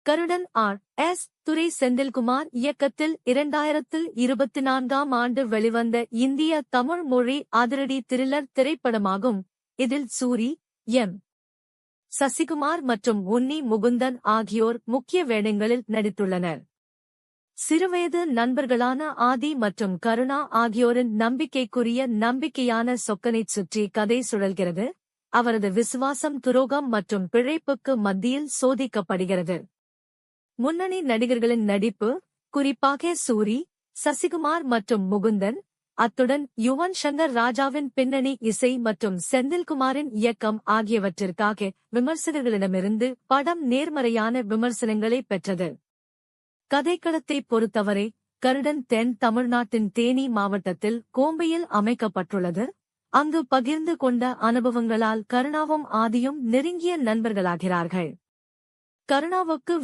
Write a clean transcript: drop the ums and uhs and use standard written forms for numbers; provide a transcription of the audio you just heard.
கருடன் S. துரை செந்தில்குமார் இயக்கத்தில் 2024ஆம் ஆண்டு வெளிவந்த இந்திய தமிழ் மொழி அதிரடி த்ரில்லர் திரைப்படமாகும். இதில் சூரி, எம். சசிகுமார் மற்றும் உன்னி முகுந்தன் ஆகியோர் முக்கிய வேடங்களில் நடித்துள்ளனர். சிறுவயது நண்பர்களான ஆதி மற்றும் கருணா ஆகியோரின் நம்பிக்கையான சொக்கனைச் சுற்றி கதை சுழல்கிறது. அவரது விசுவாசம், துரோகம் மற்றும் பிழைப்புக்கு மத்தியில் சோதிக்கப்படுகிறது. முன்னணி நடிகர்களின் நடிப்பு, குறிப்பாக சூரி, சசிகுமார் மற்றும் முகுந்தன், அத்துடன் யுவன் சங்கர் ராஜாவின் பின்னணி இசை மற்றும் செந்தில்குமாரின் இயக்கம் ஆகியவற்றிற்காக விமர்சகர்களிடமிருந்து படம் நேர்மறையான விமர்சனங்களை பெற்றது. கதைக்களத்தை பொறுத்தவரை கருடன் தென் தமிழ்நாட்டின் தேனி மாவட்டத்தில் கோம்பையில் அமைக்கப்பட்டுள்ளது. அங்கு பகிர்ந்து கொண்ட அனுபவங்களால் கருணாவும் ஆதியும் நெருங்கிய நண்பர்களாகிறார்கள். கருணாவுக்கு